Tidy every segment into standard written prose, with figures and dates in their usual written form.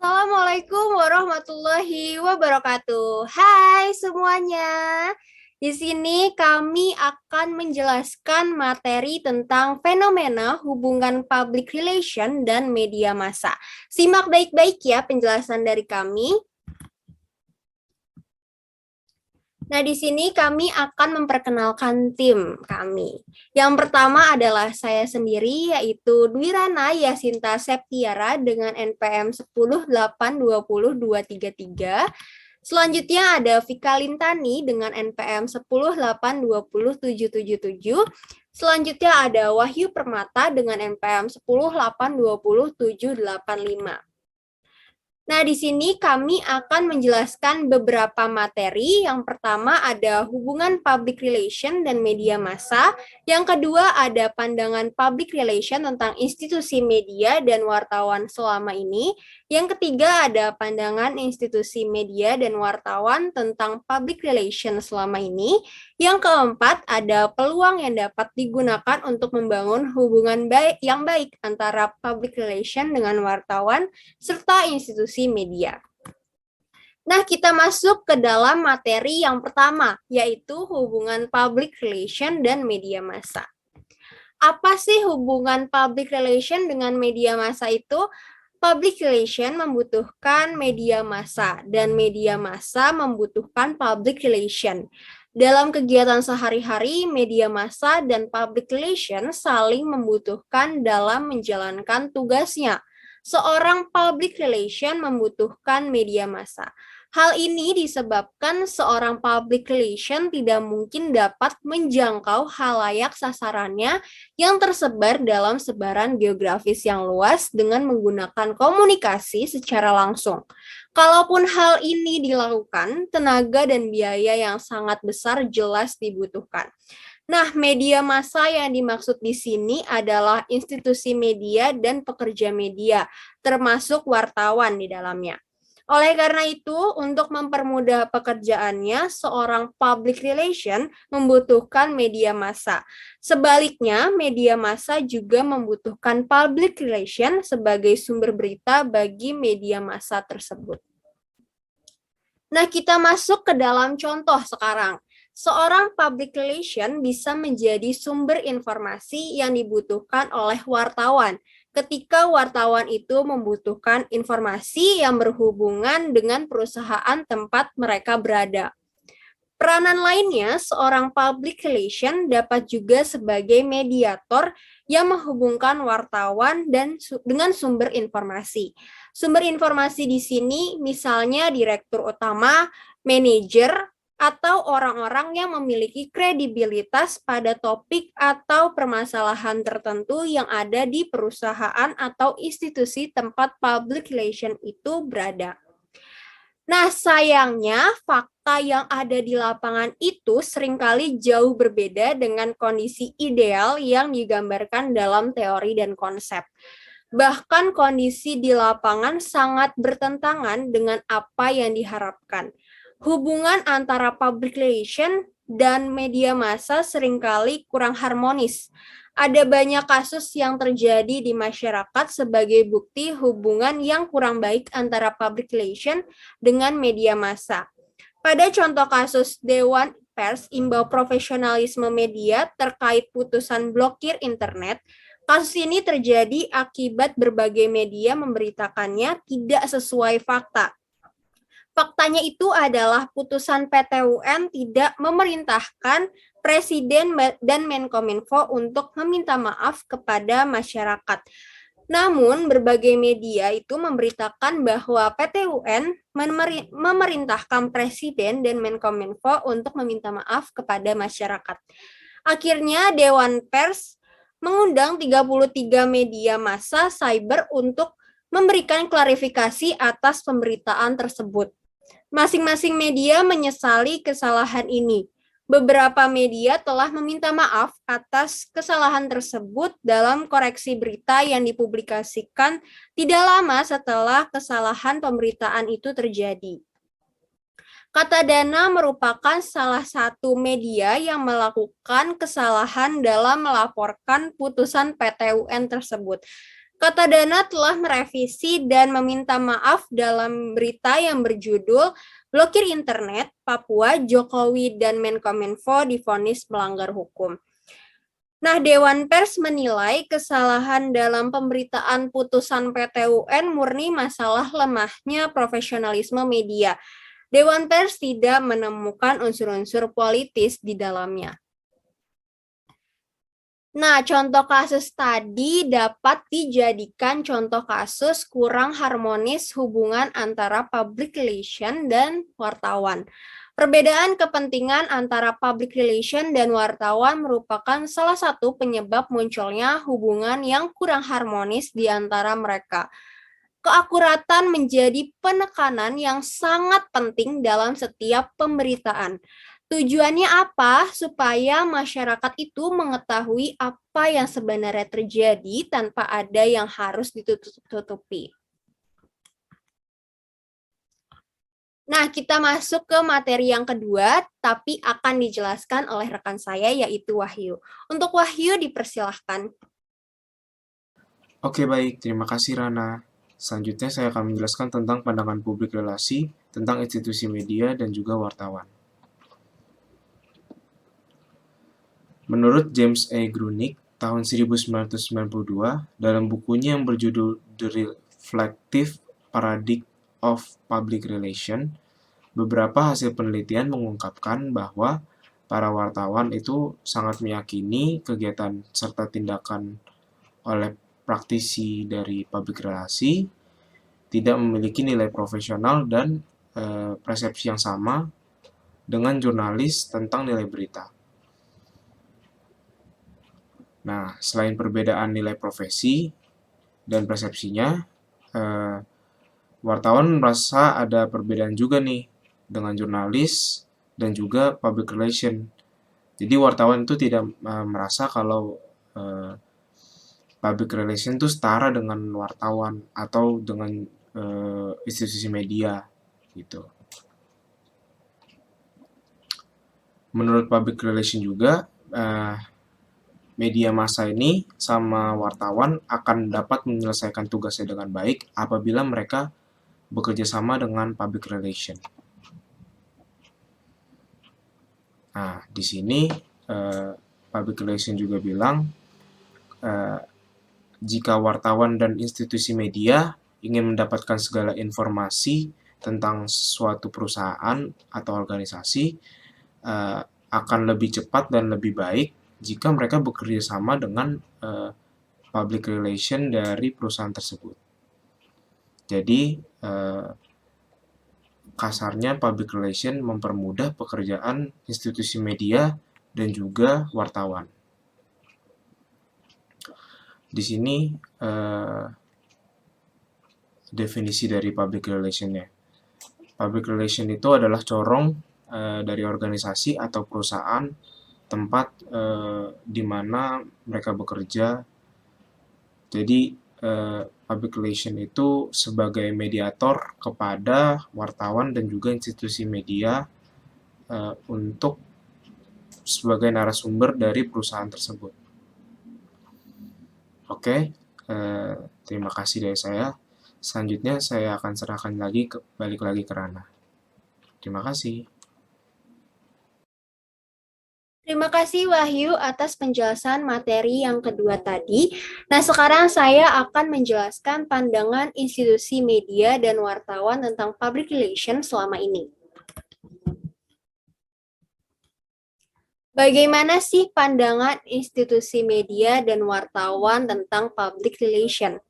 Assalamualaikum warahmatullahi wabarakatuh. Hai semuanya. Di sini kami akan menjelaskan materi tentang fenomena hubungan public relation dan media massa. Simak baik-baik ya penjelasan dari kami. Nah, di sini kami akan memperkenalkan tim kami. Yang pertama adalah saya sendiri, yaitu Dwirana Yasinta Septiara dengan NPM 10820233. Selanjutnya ada Vika Lintani dengan NPM 10820777. Selanjutnya ada Wahyu Permata dengan NPM 10820785. Nah, di sini kami akan menjelaskan beberapa materi. Yang pertama ada hubungan public relation dan media massa. Yang kedua ada pandangan public relation tentang institusi media dan wartawan selama ini. Yang ketiga ada pandangan institusi media dan wartawan tentang public relation selama ini. Yang keempat ada peluang yang dapat digunakan untuk membangun hubungan yang baik antara public relation dengan wartawan serta institusi media. Nah, kita masuk ke dalam materi yang pertama, yaitu hubungan public relation dan media massa. Apa sih hubungan public relation dengan media massa itu? Public relation membutuhkan media massa, dan media massa membutuhkan public relation. Dalam kegiatan sehari-hari, media massa dan public relation saling membutuhkan dalam menjalankan tugasnya. Seorang public relation membutuhkan media massa. Hal ini disebabkan seorang public relation tidak mungkin dapat menjangkau halayak sasarannya yang tersebar dalam sebaran geografis yang luas dengan menggunakan komunikasi secara langsung. Kalaupun hal ini dilakukan, tenaga dan biaya yang sangat besar jelas dibutuhkan. Nah, media massa yang dimaksud di sini adalah institusi media dan pekerja media, termasuk wartawan di dalamnya. Oleh karena itu, untuk mempermudah pekerjaannya, seorang public relation membutuhkan media massa. Sebaliknya, media massa juga membutuhkan public relation sebagai sumber berita bagi media massa tersebut. Nah, kita masuk ke dalam contoh sekarang. Seorang public relation bisa menjadi sumber informasi yang dibutuhkan oleh wartawan ketika wartawan itu membutuhkan informasi yang berhubungan dengan perusahaan tempat mereka berada. Peranan lainnya, seorang public relation dapat juga sebagai mediator yang menghubungkan wartawan dengan sumber informasi. Sumber informasi di sini misalnya direktur utama, manajer, atau orang-orang yang memiliki kredibilitas pada topik atau permasalahan tertentu yang ada di perusahaan atau institusi tempat public relation itu berada. Nah, sayangnya fakta yang ada di lapangan itu seringkali jauh berbeda dengan kondisi ideal yang digambarkan dalam teori dan konsep. Bahkan kondisi di lapangan sangat bertentangan dengan apa yang diharapkan. Hubungan antara public relation dan media massa seringkali kurang harmonis. Ada banyak kasus yang terjadi di masyarakat sebagai bukti hubungan yang kurang baik antara public relation dengan media massa. Pada contoh kasus Dewan Pers imbau profesionalisme media terkait putusan blokir internet, kasus ini terjadi akibat berbagai media memberitakannya tidak sesuai fakta. Faktanya itu adalah putusan PT UN tidak memerintahkan Presiden dan Menkominfo untuk meminta maaf kepada masyarakat. Namun, berbagai media itu memberitakan bahwa PT UN memerintahkan Presiden dan Menkominfo untuk meminta maaf kepada masyarakat. Akhirnya, Dewan Pers mengundang 33 media massa cyber untuk memberikan klarifikasi atas pemberitaan tersebut. Masing-masing media menyesali kesalahan ini. Beberapa media telah meminta maaf atas kesalahan tersebut dalam koreksi berita yang dipublikasikan tidak lama setelah kesalahan pemberitaan itu terjadi. Kata Dana merupakan salah satu media yang melakukan kesalahan dalam melaporkan putusan PT UN tersebut. Kata Dana telah merevisi dan meminta maaf dalam berita yang berjudul Blokir Internet, Papua, Jokowi dan Menkominfo divonis melanggar hukum. Nah, Dewan Pers menilai kesalahan dalam pemberitaan putusan PT UN murni masalah lemahnya profesionalisme media. Dewan Pers tidak menemukan unsur-unsur politis di dalamnya. Nah, contoh kasus tadi dapat dijadikan contoh kasus kurang harmonis hubungan antara public relation dan wartawan. Perbedaan kepentingan antara public relation dan wartawan merupakan salah satu penyebab munculnya hubungan yang kurang harmonis di antara mereka. Keakuratan menjadi penekanan yang sangat penting dalam setiap pemberitaan. Tujuannya apa? Supaya masyarakat itu mengetahui apa yang sebenarnya terjadi tanpa ada yang harus ditutup-tutupi. Nah, kita masuk ke materi yang kedua, tapi akan dijelaskan oleh rekan saya, yaitu Wahyu. Untuk Wahyu, dipersilahkan. Oke, baik. Terima kasih, Rana. Selanjutnya, saya akan menjelaskan tentang pandangan publik relasi, tentang institusi media, dan juga wartawan. Menurut James A. Grunick, tahun 1992, dalam bukunya yang berjudul The Reflective Paradigm of Public Relation, beberapa hasil penelitian mengungkapkan bahwa para wartawan itu sangat meyakini kegiatan serta tindakan oleh praktisi dari public relasi tidak memiliki nilai profesional dan persepsi yang sama dengan jurnalis tentang nilai berita. Nah, selain perbedaan nilai profesi dan persepsinya, wartawan merasa ada perbedaan juga nih dengan jurnalis dan juga public relation. Jadi wartawan itu tidak merasa kalau public relation itu setara dengan wartawan atau dengan institusi media gitu. Menurut public relation juga, media massa ini sama wartawan akan dapat menyelesaikan tugasnya dengan baik apabila mereka bekerja sama dengan public relation. Nah, di sini public relation juga bilang jika wartawan dan institusi media ingin mendapatkan segala informasi tentang suatu perusahaan atau organisasi, akan lebih cepat dan lebih baik jika mereka bekerja sama dengan public relation dari perusahaan tersebut. Jadi, kasarnya public relation mempermudah pekerjaan institusi media dan juga wartawan. Di sini definisi dari public relation-nya. Public relation itu adalah corong dari organisasi atau perusahaan tempat di mana mereka bekerja. Jadi public relation itu sebagai mediator kepada wartawan dan juga institusi media untuk sebagai narasumber dari perusahaan tersebut. Oke, terima kasih dari saya. Selanjutnya saya akan serahkan balik lagi ke Rana. Terima kasih. Terima kasih Wahyu atas penjelasan materi yang kedua tadi. Nah, sekarang saya akan menjelaskan pandangan institusi media dan wartawan tentang public relation selama ini. Bagaimana sih pandangan institusi media dan wartawan tentang public relation?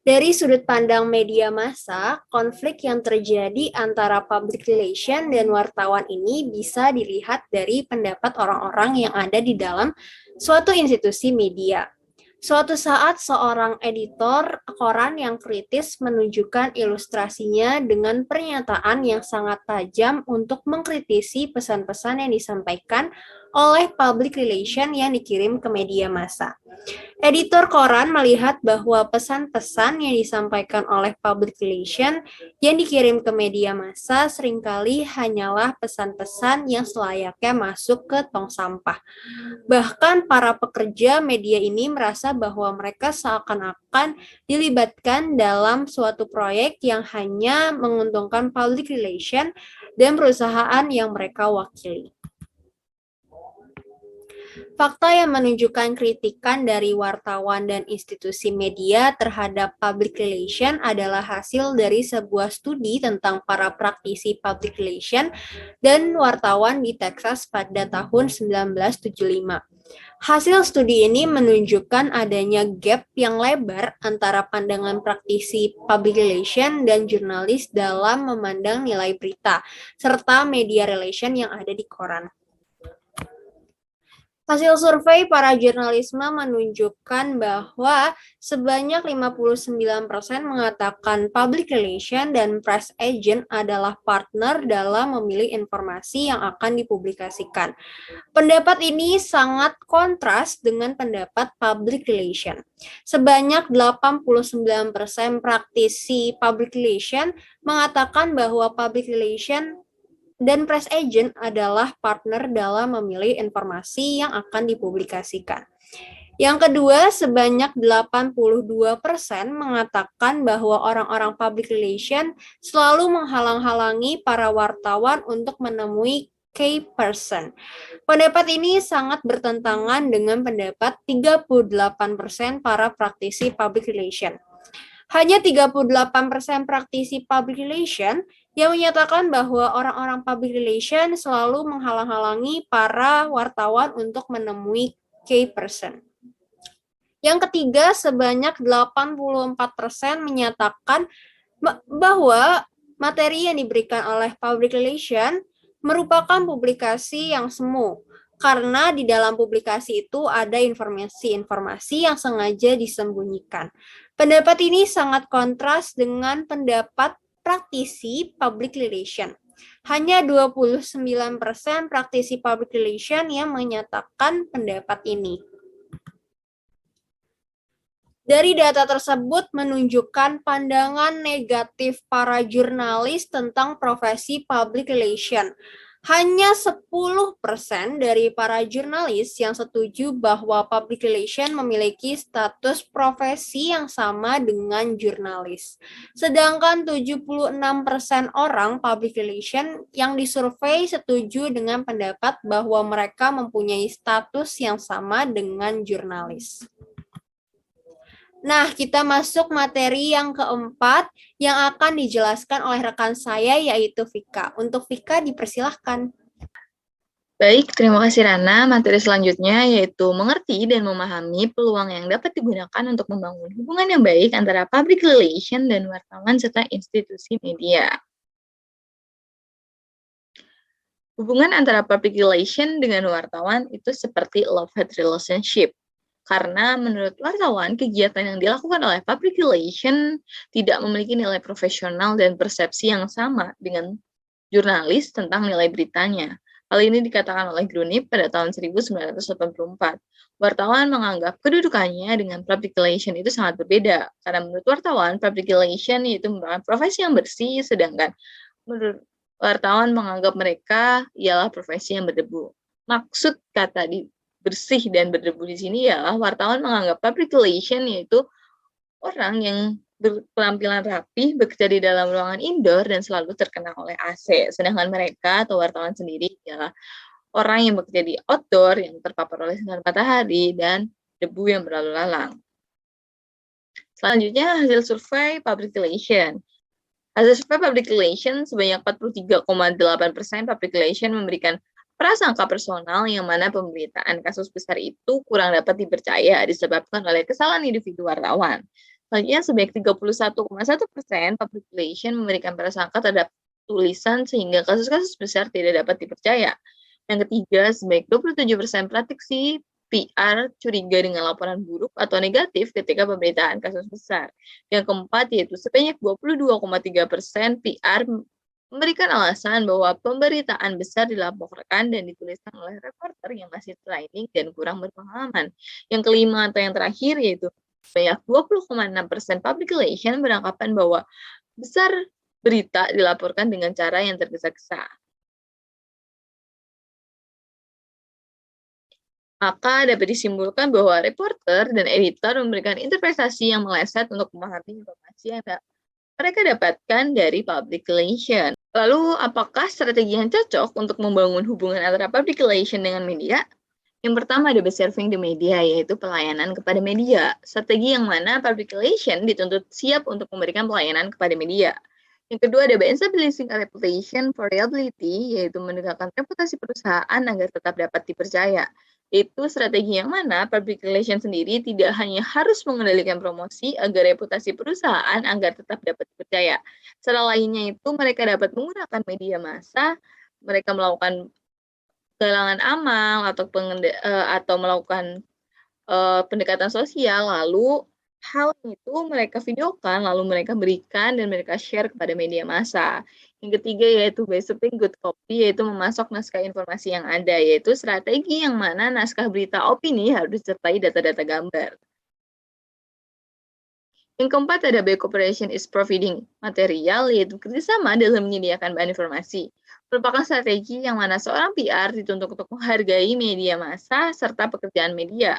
Dari sudut pandang media massa, konflik yang terjadi antara public relation dan wartawan ini bisa dilihat dari pendapat orang-orang yang ada di dalam suatu institusi media. Suatu saat seorang editor koran yang kritis menunjukkan ilustrasinya dengan pernyataan yang sangat tajam untuk mengkritisi pesan-pesan yang disampaikan oleh public relation yang dikirim ke media massa. Editor koran melihat bahwa pesan-pesan yang disampaikan oleh public relation yang dikirim ke media massa seringkali hanyalah pesan-pesan yang selayaknya masuk ke tong sampah. Bahkan para pekerja media ini merasa bahwa mereka seakan-akan dilibatkan dalam suatu proyek yang hanya menguntungkan public relation dan perusahaan yang mereka wakili. Fakta yang menunjukkan kritikan dari wartawan dan institusi media terhadap public relation adalah hasil dari sebuah studi tentang para praktisi public relation dan wartawan di Texas pada tahun 1975. Hasil studi ini menunjukkan adanya gap yang lebar antara pandangan praktisi public relation dan jurnalis dalam memandang nilai berita, serta media relation yang ada di koran. Hasil survei para jurnalisme menunjukkan bahwa sebanyak 59% mengatakan public relation dan press agent adalah partner dalam memilih informasi yang akan dipublikasikan. Pendapat ini sangat kontras dengan pendapat public relation. Sebanyak 89% praktisi public relation mengatakan bahwa public relation dan press agent adalah partner dalam memilih informasi yang akan dipublikasikan. Yang kedua, sebanyak 82% mengatakan bahwa orang-orang public relation selalu menghalang-halangi para wartawan untuk menemui key person. Pendapat ini sangat bertentangan dengan pendapat 38% para praktisi public relation. Hanya 38% praktisi public relation yang menyatakan bahwa orang-orang public relation selalu menghalang-halangi para wartawan untuk menemui key person. Yang ketiga, sebanyak 84% menyatakan bahwa materi yang diberikan oleh public relation merupakan publikasi yang semu, karena di dalam publikasi itu ada informasi-informasi yang sengaja disembunyikan. Pendapat ini sangat kontras dengan pendapat praktisi public relation. Hanya 29% praktisi public relation yang menyatakan pendapat ini. Dari data tersebut menunjukkan pandangan negatif para jurnalis tentang profesi public relation. Hanya 10% dari para jurnalis yang setuju bahwa public relation memiliki status profesi yang sama dengan jurnalis. Sedangkan 76% orang public relation yang disurvei setuju dengan pendapat bahwa mereka mempunyai status yang sama dengan jurnalis. Nah, kita masuk materi yang keempat yang akan dijelaskan oleh rekan saya, yaitu Vika. Untuk Vika, dipersilahkan. Baik, terima kasih Rana. Materi selanjutnya yaitu mengerti dan memahami peluang yang dapat digunakan untuk membangun hubungan yang baik antara public relation dan wartawan serta institusi media. Hubungan antara public relation dengan wartawan itu seperti love-hate relationship. Karena menurut wartawan, kegiatan yang dilakukan oleh public relation tidak memiliki nilai profesional dan persepsi yang sama dengan jurnalis tentang nilai beritanya. Hal ini dikatakan oleh Grunip pada tahun 1984. Wartawan menganggap kedudukannya dengan public relation itu sangat berbeda. Karena menurut wartawan, public relation itu merupakan profesi yang bersih, sedangkan menurut wartawan menganggap mereka ialah profesi yang berdebu. Maksud kata bersih dan berdebu di sini ialah wartawan menganggap public relation yaitu orang yang berpenampilan rapi, bekerja di dalam ruangan indoor dan selalu terkenang oleh AC. Sedangkan mereka atau wartawan sendiri ialah orang yang bekerja di outdoor yang terpapar oleh sinar matahari dan debu yang berlalu lalang. Selanjutnya hasil survei public relation. Hasil survei public relation sebanyak 43,8% public relation memberikan prasangka personal yang mana pemberitaan kasus besar itu kurang dapat dipercaya disebabkan oleh kesalahan individu wartawan. Selanjutnya sebanyak 31,1% public relation memberikan prasangka terhadap tulisan sehingga kasus-kasus besar tidak dapat dipercaya. Yang ketiga, sebanyak 27% praktisi PR curiga dengan laporan buruk atau negatif ketika pemberitaan kasus besar. Yang keempat yaitu sebanyak 22,3% PR memberikan alasan bahwa pemberitaan besar dilaporkan dan dituliskan oleh reporter yang masih training dan kurang berpengalaman. Yang kelima atau yang terakhir yaitu sebanyak 20,6% public relation beranggapan bahwa besar berita dilaporkan dengan cara yang tergesa-gesa. Maka dapat disimpulkan bahwa reporter dan editor memberikan interpretasi yang meleset untuk memahami informasi yang mereka dapatkan dari public relation. Lalu, apakah strategi yang cocok untuk membangun hubungan antara public relation dengan media? Yang pertama ada serving the media, yaitu pelayanan kepada media. Strategi yang mana public relation dituntut siap untuk memberikan pelayanan kepada media. Yang kedua ada establishing a reputation for reliability, yaitu menegakkan reputasi perusahaan agar tetap dapat dipercaya. Itu strategi yang mana public relation sendiri tidak hanya harus mengendalikan promosi agar reputasi perusahaan agar tetap dapat dipercaya. Cara lainnya itu mereka dapat menggunakan media massa, mereka melakukan galangan amal atau melakukan pendekatan sosial, lalu hal itu mereka videokan, lalu mereka berikan dan mereka share kepada media massa. Yang ketiga yaitu by submitting good copy, yaitu memasok naskah informasi yang ada, yaitu strategi yang mana naskah berita opini harus disertai data-data gambar. Yang keempat ada by cooperation is providing material, yaitu kerjasama dalam menyediakan bahan informasi. Merupakan strategi yang mana seorang PR dituntut untuk menghargai media massa serta pekerjaan media.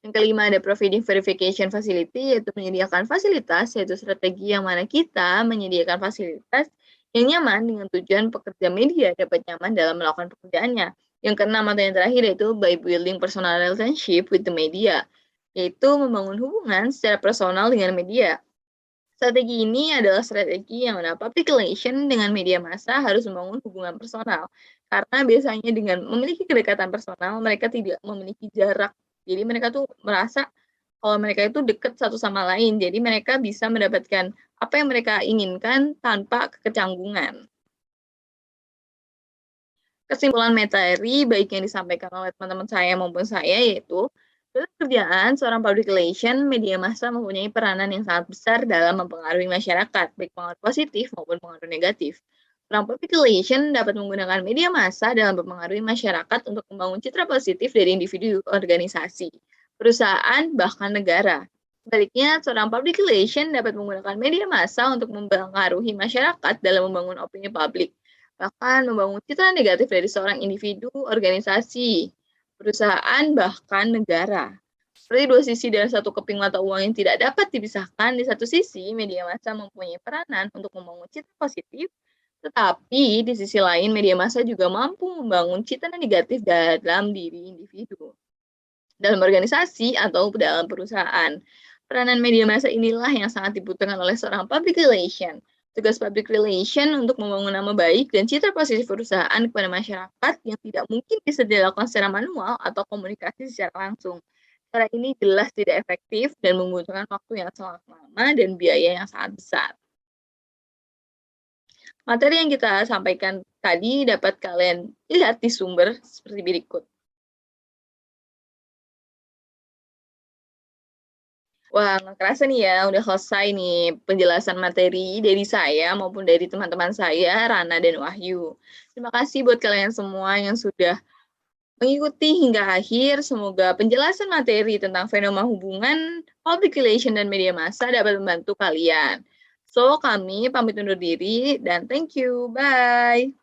Yang kelima ada providing verification facility, yaitu menyediakan fasilitas, yaitu strategi yang mana kita menyediakan fasilitas yang nyaman dengan tujuan pekerja media dapat nyaman dalam melakukan pekerjaannya. Yang keenam atau yang terakhir yaitu by building personal relationship with the media, yaitu membangun hubungan secara personal dengan media. Strategi ini adalah strategi yang mana public relation dengan media massa harus membangun hubungan personal. Karena biasanya dengan memiliki kedekatan personal, mereka tidak memiliki jarak. Jadi mereka tuh merasa kalau mereka itu dekat satu sama lain. Jadi mereka bisa mendapatkan apa yang mereka inginkan tanpa kecanggungan. Kesimpulan materi baik yang disampaikan oleh teman-teman saya maupun saya yaitu dalam kerjaan, seorang public relation, media massa mempunyai peranan yang sangat besar dalam mempengaruhi masyarakat, baik pengaruh positif maupun pengaruh negatif. Seorang public relation dapat menggunakan media massa dalam mempengaruhi masyarakat untuk membangun citra positif dari individu, organisasi, perusahaan, bahkan negara. Sebaliknya, seorang public relation dapat menggunakan media massa untuk mempengaruhi masyarakat dalam membangun opini publik, bahkan membangun citra negatif dari seorang individu, organisasi, perusahaan, bahkan negara. Seperti dua sisi dari satu keping mata uang yang tidak dapat dipisahkan, di satu sisi media massa mempunyai peranan untuk membangun citra positif, tetapi di sisi lain media massa juga mampu membangun citra negatif dalam diri individu, dalam organisasi atau dalam perusahaan. Peranan media massa inilah yang sangat dibutuhkan oleh seorang public relation. Tugas public relation untuk membangun nama baik dan citra positif perusahaan kepada masyarakat yang tidak mungkin bisa dilakukan secara manual atau komunikasi secara langsung. Cara ini jelas tidak efektif dan membutuhkan waktu yang sangat lama dan biaya yang sangat besar. Materi yang kita sampaikan tadi dapat kalian lihat di sumber seperti berikut. Wah, nggak kerasa nih ya, udah selesai nih penjelasan materi dari saya maupun dari teman-teman saya, Rana dan Wahyu. Terima kasih buat kalian semua yang sudah mengikuti hingga akhir. Semoga penjelasan materi tentang fenomena hubungan public relation dan media massa dapat membantu kalian. So, kami pamit undur diri dan thank you. Bye.